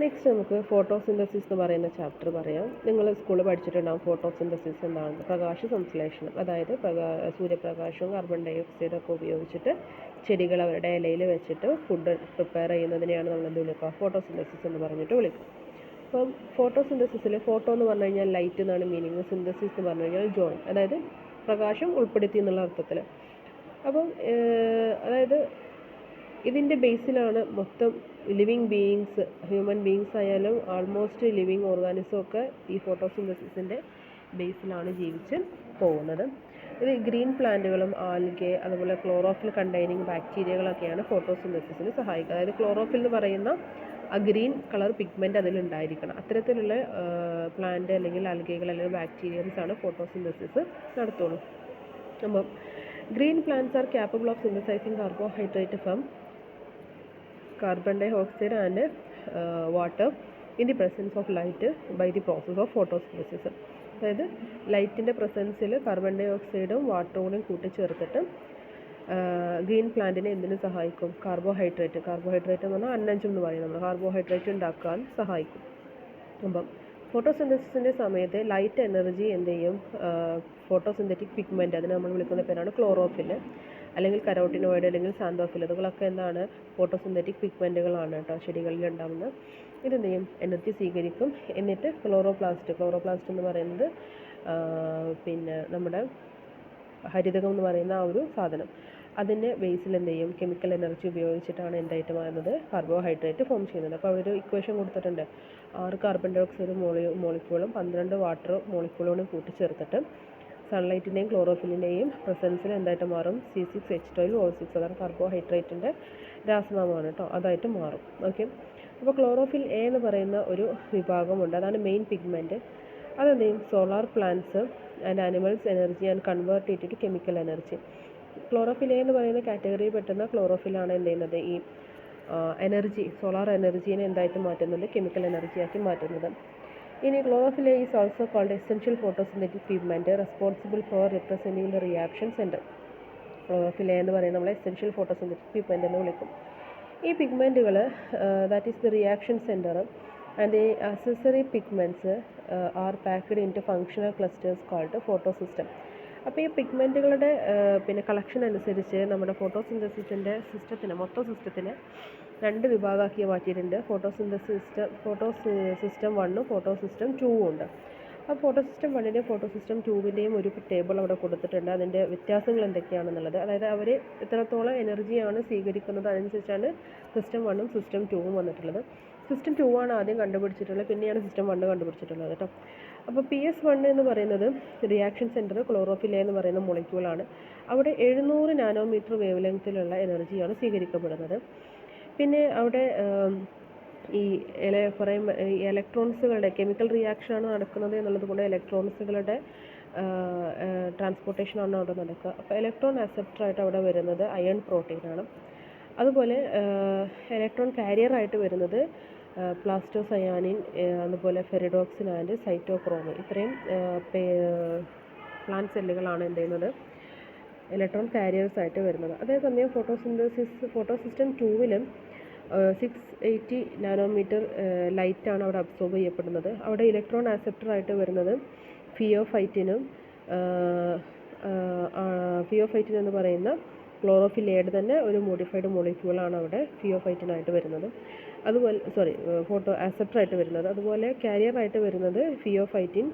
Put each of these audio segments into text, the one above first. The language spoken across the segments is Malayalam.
നെക്സ്റ്റ് നമുക്ക് ഫോട്ടോസിന്തസിസ് എന്ന് പറയുന്ന ചാപ്റ്റർ പറയാം. നിങ്ങൾ സ്കൂളിൽ പഠിച്ചിട്ടുണ്ടാകും ഫോട്ടോസിന്തസിസ് എന്താണെന്ന്. പ്രകാശ സംശ്ലേഷണം, അതായത് സൂര്യപ്രകാശവും കാർബൺ ഡൈ ഓക്സൈഡും ഒക്കെ ഉപയോഗിച്ചിട്ട് ചെടികൾ അവരുടെ ഇലയിൽ വെച്ചിട്ട് ഫുഡ് പ്രിപ്പയർ ചെയ്യുന്നതിനെയാണ് നമ്മൾ എന്ത് വിളിക്കുക, ഫോട്ടോസിന്തസിസ് എന്ന് പറഞ്ഞിട്ട് വിളിക്കുക. അപ്പം ഫോട്ടോസിന്തസിസിൽ ഫോട്ടോ എന്ന് പറഞ്ഞു കഴിഞ്ഞാൽ ലൈറ്റ് എന്നാണ് മീനിങ്, സിന്തസിസ് എന്ന് പറഞ്ഞു കഴിഞ്ഞാൽ ജോയിൻ, അതായത് പ്രകാശം ഉൾപ്പെടുത്തി എന്നുള്ള അർത്ഥത്തിൽ. അപ്പം അതായത് ഇതിൻ്റെ ബേസിലാണ് മൊത്തം ലിവിങ് ബീയിങ്സ്, ഹ്യൂമൻ ബീയിങ്സ് ആയാലും ആൾമോസ്റ്റ് ലിവിങ് ഓർഗാനിസം ഒക്കെ ഈ ഫോട്ടോസിന്തസിസിൻ്റെ ബേസിലാണ് ജീവിച്ച് പോകുന്നത്. ഇത് ഗ്രീൻ പ്ലാന്റുകളും ആൽഗെ അതുപോലെ ക്ലോറോഫിൽ കണ്ടെയ്നിങ് ബാക്ടീരിയകളൊക്കെയാണ് ഫോട്ടോസിന്തസിസിന് സഹായിക്കുക. അതായത് ക്ലോറോഫിൽ എന്ന് പറയുന്ന ആ ഗ്രീൻ കളർ പിഗ്മെൻറ്റ് അതിലുണ്ടായിരിക്കണം. അത്തരത്തിലുള്ള പ്ലാന്റ് അല്ലെങ്കിൽ ആൽഗകൾ അല്ലെങ്കിൽ ബാക്ടീരിയൻസ് ആണ് ഫോട്ടോസിന്തസിസ് നടത്തുള്ളൂ. അപ്പം green plants R capable of synthesizing carbohydrate from carbon dioxide and water in the presence of light by the process of photosynthesis. അതായത് ലൈറ്റിൻ്റെ പ്രസൻസിൽ കാർബൺ ഡൈ ഓക്സൈഡും വാട്ടറും കൂടി കൂട്ടിച്ചേർത്തിട്ട് ഗ്രീൻ പ്ലാന്റിനെ എന്തിനു സഹായിക്കും, കാർബോഹൈഡ്രേറ്റ് എന്ന് പറഞ്ഞാൽ അന്നജം എന്ന് പറയും നമ്മൾ, കാർബോഹൈഡ്രേറ്റ് ഉണ്ടാക്കാൻ സഹായിക്കും. അപ്പം ഫോട്ടോസിന്തസിസിൻ്റെ സമയത്ത് ലൈറ്റ് എനർജി എന്ത് ചെയ്യും, ഫോട്ടോസിന്തറ്റിക് പിഗ്മെൻറ്റ്, അതിന് നമ്മൾ വിളിക്കുന്ന പേരാണ് ക്ലോറോഫിൽ അല്ലെങ്കിൽ കരോട്ടിനോയിഡ് അല്ലെങ്കിൽ സാന്തോഫിൽ. ഇതുകളൊക്കെ എന്താണ്, ഫോട്ടോസിന്തറ്റിക് പിഗ്മെൻറ്റുകളാണ് കേട്ടോ ചെടികളിൽ ഉണ്ടാകുന്നത്. ഇതെന്ത് ചെയ്യും, എനർജി സ്വീകരിക്കും. എന്നിട്ട് ക്ലോറോപ്ലാസ്റ്റ് എന്ന് പറയുന്നത് പിന്നെ നമ്മുടെ ഹരിതകം എന്ന് പറയുന്ന ആ ഒരു സാധനം, അതിൻ്റെ ബേസിൽ എന്ത് ചെയ്യും, കെമിക്കൽ എനർജി ഉപയോഗിച്ചിട്ടാണ് എന്തായിട്ട് മാറുന്നത്, കാർബോഹൈഡ്രേറ്റ് ഫോം ചെയ്യുന്നത്. അപ്പോൾ ഒരു ഇക്വേഷൻ കൊടുത്തിട്ടുണ്ട്, 6 കാർബൺ ഡൈ ഓക്സൈഡ് മോളിക്യൂളും 12 വാട്ടർ മോളിക്യൂളും കൂട്ടിച്ചേർത്തിട്ട് സൺലൈറ്റിൻ്റെയും ക്ലോറോഫിലിൻ്റെയും പ്രസൻസിൽ എന്തായിട്ട് മാറും, C6H12O6, അതാണ് കാർബോഹൈഡ്രേറ്റിൻ്റെ രാസനാമമാണ് കേട്ടോ, അതായിട്ട് മാറും. ഓക്കെ, അപ്പോൾ ക്ലോറോഫിൽ എ എന്ന് പറയുന്ന ഒരു വിഭാഗമുണ്ട്, അതാണ് മെയിൻ പിഗ്മെൻറ്റ്. അതെന്ത് ചെയ്യും, solar plants and animals energy and convert it to chemical energy. Chlorophyll A എന്ന് പറയുന്ന കാറ്റഗറിയിൽ പെട്ടുന്ന ക്ലോറോഫിലാണ് എന്ത് ചെയ്യുന്നത്, ഈ എനർജി, സോളാർ എനർജീനെ എന്തായിട്ട് മാറ്റുന്നത്, കെമിക്കൽ എനർജിയാക്കി മാറ്റുന്നത്. ഇനി chlorophyll a is also called essential photosynthetic pigment responsible for representing the reaction centre. Chlorophyll A എന്ന് പറയുന്നത് നമ്മൾ എസെൻഷ്യൽ ഫോട്ടോസിന്തറ്റിക് പിഗ്മെൻറ്റ് എന്ന് വിളിക്കും. ഈ പിഗ്മെൻറ്റുകൾ that is the reaction centre and the accessory pigments are packed in two functional clusters called photosystem. അപ്പോൾ ഈ പിഗ്മെൻറ്റുകളുടെ പിന്നെ കളക്ഷൻ അനുസരിച്ച് നമ്മുടെ ഫോട്ടോസിന്തസിസിൻ്റെ മൊത്തം സിസ്റ്റത്തിനെ 2 വിഭാഗമാക്കി മാറ്റിയിട്ടുണ്ട്. ഫോട്ടോസിസ്റ്റം 1ഉം ഫോട്ടോസിസ്റ്റം 2ഉം ഉണ്ട്. അപ്പോൾ ഫോട്ടോസിസ്റ്റം 1ൻ്റെയും ഫോട്ടോസിസ്റ്റം 2വിൻ്റെയും ഒരു ടേബിൾ അവിടെ കൊടുത്തിട്ടുണ്ട്, അതിൻ്റെ വ്യത്യാസങ്ങൾ എന്തൊക്കെയാണെന്നുള്ളത്. അതായത് അവർ എത്രത്തോളം എനർജിയാണ് സ്വീകരിക്കുന്നത് അതനുസരിച്ചാണ് സിസ്റ്റം 1ഉം സിസ്റ്റം 2ഉം വന്നിട്ടുള്ളത്. സിസ്റ്റം 2 ആണ് ആദ്യം കണ്ടുപിടിച്ചിട്ടുള്ളത്, പിന്നെയാണ് സിസ്റ്റം 1 കണ്ടുപിടിച്ചിട്ടുള്ളത് കേട്ടോ. അപ്പോൾ PS1 എന്ന് പറയുന്നത് റിയാക്ഷൻ സെൻറ്റർ ക്ലോറോഫിൽ എ എന്ന് പറയുന്ന മോളിക്യൂളാണ്. അവിടെ 700 നാനോമീറ്റർ വേവ് ലെങ്ത്തിലുള്ള എനർജിയാണ് സ്വീകരിക്കപ്പെടുന്നത്. പിന്നെ അവിടെ ഈ കുറേ ഇലക്ട്രോൺസുകളുടെ കെമിക്കൽ റിയാക്ഷനാണ് നടക്കുന്നത് എന്നുള്ളത് കൊണ്ട് ഇലക്ട്രോൺസുകളുടെ ട്രാൻസ്പോർട്ടേഷനാണ് അവിടെ നടക്കുക. അപ്പോൾ ഇലക്ട്രോൺ അക്സെപ്റ്ററായിട്ട് അവിടെ വരുന്നത് അയൺ പ്രോട്ടീനാണ്. അതുപോലെ ഇലക്ട്രോൺ കാരിയറായിട്ട് വരുന്നത് പ്ലാസ്റ്റോസയാനിൻ, അതുപോലെ ഫെറിഡോക്സിൻ ആൻഡ് സൈറ്റോക്രോമിൻ. ഇത്രയും പ്ലാന്റ് സെല്ലുകളാണ് എന്ത് ചെയ്യുന്നത്, ഇലക്ട്രോൺ കാരിയേഴ്സ് ആയിട്ട് വരുന്നത്. അതേസമയം ഫോട്ടോസിസ്റ്റം 2വിലും 680 നാനോമീറ്റർ ലൈറ്റാണ് അവിടെ അബ്സോർബ് ചെയ്യപ്പെടുന്നത്. അവിടെ ഇലക്ട്രോൺ ആക്സെപ്റ്ററായിട്ട് വരുന്നത് ഫിയോഫൈറ്റിൻ എന്ന് പറയുന്ന ക്ലോറോഫിൽ എയുടെ തന്നെ ഒരു മോഡിഫൈഡ് മോളിക്യൂളാണ് അവിടെ ഫിയോഫൈറ്റിനായിട്ട് വരുന്നത്. അതുപോലെ ഫോട്ടോ ആക്സെപ്റ്ററായിട്ട് വരുന്നത്. അതുപോലെ കാരിയറായിട്ട് വരുന്നത് ഫിയോഫൈറ്റിൻ,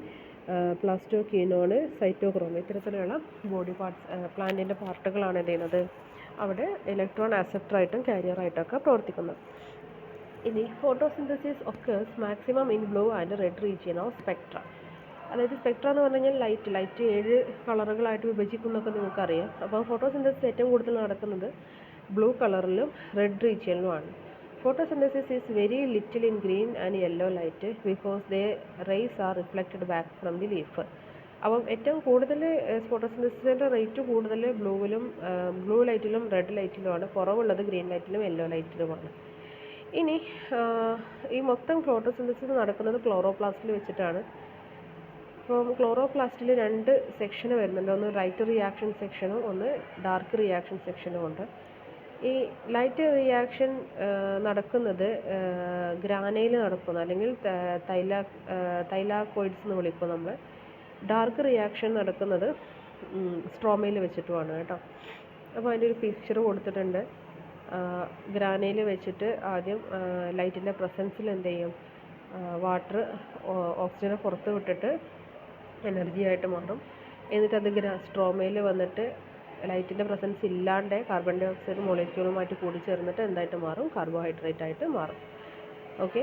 പ്ലാസ്റ്റോക്വിനോൺ, സൈറ്റോക്രോം. ഇത്തരത്തിലുള്ള ബോഡി പാർട്സ്, പ്ലാന്റിൻ്റെ പാർട്ടുകളാണ് എന്ത് ചെയ്യുന്നത്, അവിടെ ഇലക്ട്രോൺ ആക്സെപ്റ്ററായിട്ടും കാരിയറായിട്ടൊക്കെ പ്രവർത്തിക്കുന്നത്. ഇനി photosynthesis occurs maximum in blue and red region of Spectra. അതായത് സ്പെക്ട്ര എന്ന് പറഞ്ഞു കഴിഞ്ഞാൽ ലൈറ്റ് 7 കളറുകളായിട്ട് വിഭജിക്കുന്നതൊക്കെ നിങ്ങൾക്കറിയാം. അപ്പോൾ ഫോട്ടോസിന്തസിസ് ഏറ്റവും കൂടുതൽ നടക്കുന്നത് ബ്ലൂ കളറിലും റെഡ് റീജിയനിലുമാണ്. Photosynthesis is very little in green and yellow light because the rays are reflected back from the leaf. അപ്പം ഏറ്റവും കൂടുതൽ ഫോട്ടോസിന്തസിസിൻ്റെ റേറ്റ് കൂടുതൽ ബ്ലൂ ലൈറ്റിലും റെഡ് ലൈറ്റിലുമാണ്, കുറവുള്ളത് ഗ്രീൻ ലൈറ്റിലും യെല്ലോ ലൈറ്റിലുമാണ്. ഇനി ഈ മൊത്തം ഫോട്ടോസിന്തസിസ് നടക്കുന്നത് ക്ലോറോപ്ലാസ്റ്റിൽ വെച്ചിട്ടാണ്. അപ്പം ക്ലോറോപ്ലാസ്റ്റിൽ 2 സെക്ഷൻ വരുന്നുണ്ട്, ഒന്ന് ലൈറ്റ് റിയാക്ഷൻ സെക്ഷനും ഒന്ന് ഡാർക്ക് റിയാക്ഷൻ സെക്ഷനും ഉണ്ട്. ഈ ലൈറ്റ് റിയാക്ഷൻ നടക്കുന്നത് ഗ്രാനയിൽ നടക്കുന്നു, അല്ലെങ്കിൽ തൈലാക്കോയിഡ്സ് എന്ന് വിളിക്കും നമ്മൾ. ഡാർക്ക് റിയാക്ഷൻ നടക്കുന്നത് സ്ട്രോമയിൽ വെച്ചിട്ടുമാണ് കേട്ടോ. അപ്പോൾ അതിൻ്റെ ഒരു പിക്ചർ കൊടുത്തിട്ടുണ്ട്. ഗ്രാനയിൽ വെച്ചിട്ട് ആദ്യം ലൈറ്റിൻ്റെ പ്രസൻസിൽ എന്ത് ചെയ്യും, വാട്ടർ ഓക്സിജനെ പുറത്ത് വിട്ടിട്ട് എനർജി ആയിട്ട് മാറും. എന്നിട്ട് അത് സ്ട്രോമയിൽ വന്നിട്ട് ലൈറ്റിൻ്റെ പ്രസൻസ് ഇല്ലാണ്ട് കാർബൺ ഡൈ ഓക്സൈഡ് മോളിക്യൂളുമായിട്ട് കൂടിച്ചേർന്നിട്ട് എന്തായിട്ട് മാറും, കാർബോഹൈഡ്രേറ്റ് ആയിട്ട് മാറും. ഓക്കെ,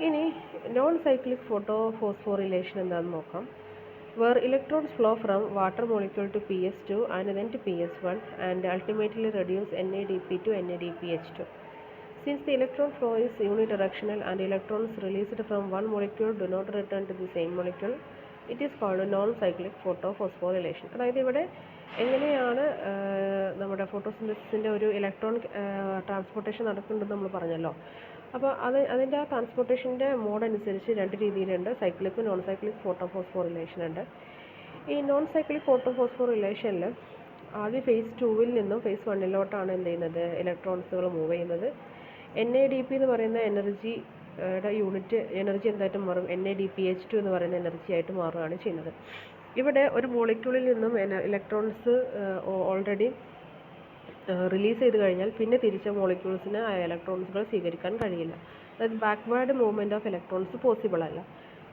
ഇനി നോൺ സൈക്ലിക് ഫോട്ടോ ഫോസ്ഫോറിലേഷൻ എന്താണെന്ന് നോക്കാം. Where electrons flow from water molecule to PS2 and then to PS1 and ultimately reduce NADP to NADPH2. Since the electron flow is unidirectional and electrons released from one molecule do not return to the same molecule, it is called non-cyclic photophosphorylation. അതായത് ഇവിടെ എങ്ങനെയാണ് നമ്മുടെ ഫോട്ടോസിന്തസിസിൻ്റെ ഒരു ഇലക്ട്രോൺ ട്രാൻസ്പോർട്ടേഷൻ നടക്കുന്നുണ്ടെന്ന് നമ്മൾ പറഞ്ഞല്ലോ. അപ്പോൾ അതിൻ്റെ ആ ട്രാൻസ്പോർട്ടേഷൻ്റെ മോഡ് അനുസരിച്ച് രണ്ട് രീതിയിലുണ്ട്, സൈക്ലിക് നോൺ സൈക്ലിക് ഫോട്ടോഫോസ്ഫോറിലേഷൻ ഉണ്ട്. ഈ നോൺ സൈക്ലിക് ഫോട്ടോഫോസ്ഫോറിലേഷനിൽ ആദ്യം ഫേസ് 2 നിന്നും ഫേസ് 1 എന്ത് ചെയ്യുന്നത്, ഇലക്ട്രോൺസുകൾ മൂവ് ചെയ്യുന്നത്. NADP എന്ന് പറയുന്ന എനർജിയുടെ യൂണിറ്റ് എനർജി എന്തായിട്ട് മാറും, NADPH2 എന്ന് പറയുന്ന എനർജി ആയിട്ട് മാറുകയാണ് ചെയ്യുന്നത്. ഇവിടെ ഒരു മോളിക്യൂളിൽ നിന്നും ഇലക്ട്രോൺസ് ഓൾറെഡി റിലീസ് ചെയ്ത് കഴിഞ്ഞാൽ പിന്നെ തിരിച്ച മോളിക്യൂൾസിന് ആ ഇലക്ട്രോൺസുകൾ സ്വീകരിക്കാൻ കഴിയില്ല. അതായത് backward movement of electrons possible അല്ല.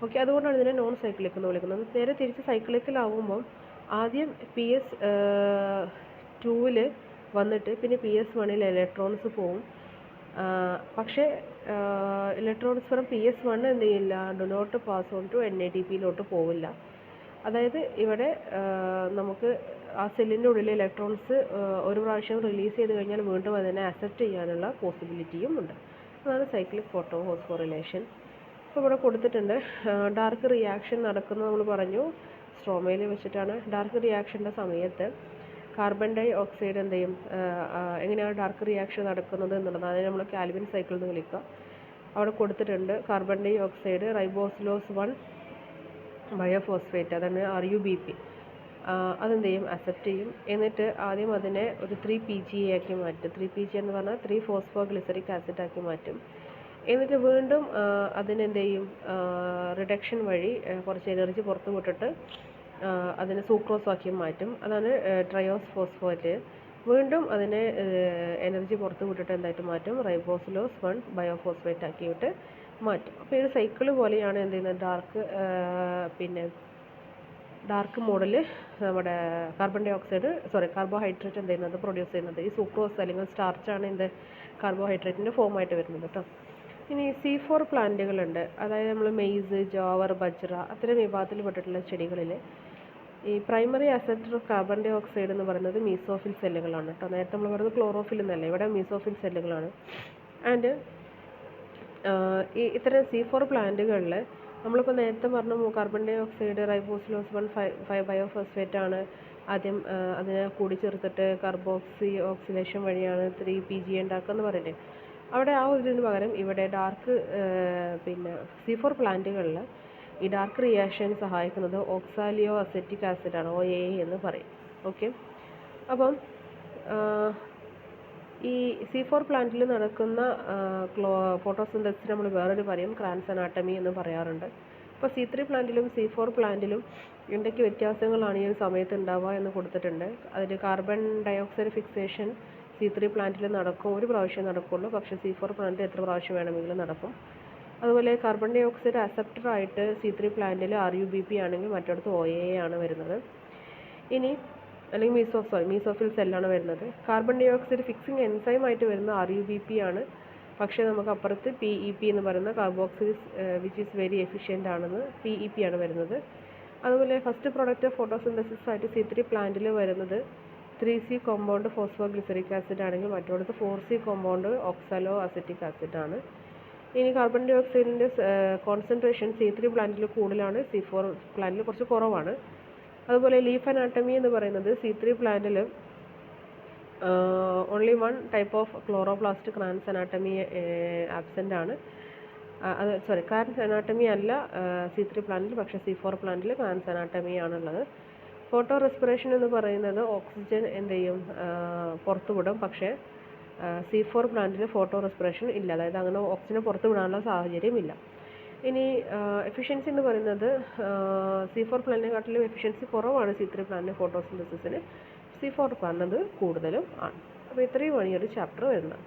ഓക്കെ, അതുകൊണ്ടാണ് ഇതിനെ നോൺ സൈക്ലിക് എന്ന് വിളിക്കുന്നത്. നേരെ തിരിച്ച് സൈക്ലിക്കിലാവുമ്പം ആദ്യം PS2 വന്നിട്ട് പിന്നെ PS1 ഇലക്ട്രോൺസ് പോവും. പക്ഷേ ഇലക്ട്രോൺസ് ഫ്രം PS1 എന്ത് ചെയ്യില്ല, do not pass on to NADPയിലോട്ട് പോവില്ല. അതായത് ഇവിടെ നമുക്ക് ആ സെല്ലിൻ്റെ ഉള്ളിൽ ഇലക്ട്രോൺസ് ഒരു പ്രാവശ്യം റിലീസ് ചെയ്ത് കഴിഞ്ഞാൽ വീണ്ടും അതിനെ അക്സെപ്റ്റ് ചെയ്യാനുള്ള പോസിബിലിറ്റിയും ഉണ്ട്. അതാണ് സൈക്ലിക് ഫോട്ടോഫോസ്ഫോറിലേഷൻ. ഇപ്പോൾ ഇവിടെ കൊടുത്തിട്ടുണ്ട്, ഡാർക്ക് റിയാക്ഷൻ നടക്കുന്നത് നമ്മൾ പറഞ്ഞു സ്ട്രോമയിൽ വെച്ചിട്ടാണ്. ഡാർക്ക് റിയാക്ഷൻ്റെ സമയത്ത് കാർബൺ ഡൈ ഓക്സൈഡ് എന്ത് ചെയ്യും, എങ്ങനെയാണ് ഡാർക്ക് റിയാക്ഷൻ നടക്കുന്നത് എന്നുള്ളത് അതിനെ നമ്മൾ കാൽവിൻ സൈക്കിൾ എന്ന് വിളിക്കുക. അവിടെ കൊടുത്തിട്ടുണ്ട് കാർബൺ ഡൈ ഓക്സൈഡ് റൈബോസിലോസ് 1 ബയോഫോസ്ഫേറ്റ്, അതാണ് RUBP. അതെന്ത് ചെയ്യും, അക്സെപ്റ്റ് ചെയ്യും. എന്നിട്ട് ആദ്യം അതിനെ ഒരു 3PGA ആക്കി മാറ്റും. 3PGA എന്ന് പറഞ്ഞാൽ 3-ഫോസ്ഫോഗ്ലിസറിക് ആസിഡ് ആക്കി മാറ്റും. എന്നിട്ട് വീണ്ടും അതിനെന്ത് ചെയ്യും, റിഡക്ഷൻ വഴി കുറച്ച് എനർജി പുറത്ത് വിട്ടിട്ട് അതിനെ സൂക്രോസ് ആക്കി മാറ്റും. അതാണ് ട്രയോസ് ഫോസ്ഫേറ്റ്. വീണ്ടും അതിനെ എനർജി പുറത്ത് വിട്ടിട്ട് എന്തായിട്ട് മാറ്റും, റൈബോസിലോസ് 1 ബയോഫോസ്ഫേറ്റ് ആക്കിയിട്ട് മാറ്റും. അപ്പോൾ ഇത് സൈക്കിള് പോലെയാണ് എന്ത് ചെയ്യുന്നത്, ഡാർക്ക് മോഡിൽ നമ്മുടെ കാർബോഹൈഡ്രേറ്റ് എന്ത് ചെയ്യുന്നത്, പ്രൊഡ്യൂസ് ചെയ്യുന്നത്. ഈ സൂക്രോസ് അല്ലെങ്കിൽ സ്റ്റാർച്ചാണ് എന്ത് കാർബോഹൈഡ്രേറ്റിൻ്റെ ഫോമായിട്ട് വരുന്നത് കേട്ടോ. ഇനി C4 പ്ലാന്റുകളുണ്ട്, അതായത് നമ്മൾ മെയ്സ്, ജോവർ, ബജ്റ അത്തരം വിഭാഗത്തിൽ പെട്ടിട്ടുള്ള ചെടികളിൽ ഈ primary acceptor of carbon dioxide എന്ന് പറയുന്നത് മീസോഫിൽ സെല്ലുകളാണ് കേട്ടോ. നേരത്തെ നമ്മൾ പറയുന്നത് ക്ലോറോഫിൽ എന്നല്ല, ഇവിടെ മീസോഫിൽ സെല്ലുകളാണ്. ആൻഡ് ഇത്തരം C4 പ്ലാന്റുകളിൽ നമ്മളിപ്പോൾ നേരത്തെ പറഞ്ഞു കാർബൺ ഡൈ ഓക്സൈഡ് റൈബോസിലോസ് 1 ബയോഫോസ്ഫേറ്റ് ആണ് ആദ്യം അതിനെ കൂടിച്ചേർത്തിട്ട് കാർബോക്സി ഓക്സിഡേഷൻ വഴിയാണ് 3PGA ഉണ്ടാക്കുക എന്ന് പറയുന്നത്. അവിടെ ആ ഇതിന് പകരം ഇവിടെ ഡാർക്ക് C4 പ്ലാന്റുകളിൽ ഈ ഡാർക്ക് റിയാക്ഷൻ സഹായിക്കുന്നത് ഓക്സാലിയോ അസെറ്റിക് ആസിഡാണ്, OAA എന്ന് പറയും. ഓക്കെ, അപ്പം ഈ C4 പ്ലാന്റിൽ നടക്കുന്ന ഫോട്ടോസിന്തസിസ് നമ്മൾ വേറൊരു പറയും ക്രാൻസ് അനാട്ടമി എന്ന് പറയാറുണ്ട്. അപ്പോൾ C3 പ്ലാന്റിലും C4 പ്ലാന്റിലും എന്തൊക്കെ വ്യത്യാസങ്ങളാണ് ഈ ഒരു സമയത്ത് ഉണ്ടാവുക എന്ന് കൊടുത്തിട്ടുണ്ട്. അതിൽ carbon dye oxide fixation C3 പ്ലാന്റിൽ നടക്കും, ഒരു പ്രാവശ്യം നടക്കുള്ളൂ. പക്ഷേ C4 പ്ലാന്റിൽ എത്ര പ്രാവശ്യം വേണമെങ്കിലും നടക്കും. അതുപോലെ കാർബൺ ഡൈ ഓക്സൈഡ് അക്സെപ്റ്ററായിട്ട് C3 പ്ലാന്റിൽ RUBP ആണെങ്കിൽ മറ്റിടത്ത് OAA ആണ് വരുന്നത്. ഇനി അല്ലെങ്കിൽ മീസോഫിൽ സെല്ലാണ് വരുന്നത്. കാർബൺ ഡൈ ഓക്സൈഡ് ഫിക്സിങ് എൻസൈമായിട്ട് വരുന്ന RUBP ആണ്. പക്ഷേ നമുക്ക് അപ്പുറത്ത് PEP എന്ന് പറയുന്ന കാർബോക്സിലിസ് വിച്ച് ഈസ് വെരി എഫിഷ്യൻ്റ് ആണെന്ന് PEP ആണ് വരുന്നത്. അതുപോലെ ഫസ്റ്റ് പ്രോഡക്റ്റ് ഓഫ് ഫോട്ടോസിന്തസിസ് ആയിട്ട് C3 പ്ലാന്റിൽ വരുന്നത് 3C കോമ്പൗണ്ട് ഫോസ്ഫോഗ്ലിസറിക് ആസിഡ് ആണെങ്കിൽ മറ്റോടത്ത് 4C compound oxalo acetic acid ആണ്. ഇനി കാർബൺ ഡൈ ഓക്സൈഡിൻ്റെ കോൺസെൻട്രേഷൻ C3 പ്ലാന്റിൽ കൂടുതലാണ്, C4 പ്ലാന്റിൽ കുറച്ച് കുറവാണ്. അതുപോലെ ലീഫ് അനാട്ടമി എന്ന് പറയുന്നത് C3 പ്ലാന്റിൽ only 1 type of chloroplast Kranz anatomy absent ആണ്. ക്രാൻസ് അനാട്ടമി അല്ല C3 പ്ലാന്റിൽ, പക്ഷേ C4 പ്ലാന്റിൽ ക്രാൻസ് അനാട്ടമി ആണുള്ളത്. ഫോട്ടോ റെസ്പിറേഷൻ എന്ന് പറയുന്നത് ഓക്സിജൻ എന്ത് ചെയ്യും, പുറത്തുവിടും. പക്ഷേ C4 പ്ലാന്റിന് ഫോട്ടോ റെസ്പിറേഷൻ ഇല്ല, അതായത് അങ്ങനെ ഓക്സിജനെ പുറത്ത് വിടാനുള്ള സാഹചര്യമില്ല. ഇനി എഫിഷ്യൻസി എന്ന് പറയുന്നത് C4 പ്ലാന്റിനെക്കാട്ടിലും എഫിഷ്യൻസി കുറവാണ് C3 പ്ലാന്റിന് ഫോട്ടോസിന്തസിസിന്. C4 പ്ലാന്റ് അത് കൂടുതലും ആണ്. അപ്പോൾ ഇത്രയുമാണ് ഈ ഒരു ചാപ്റ്റർ വരുന്നത്.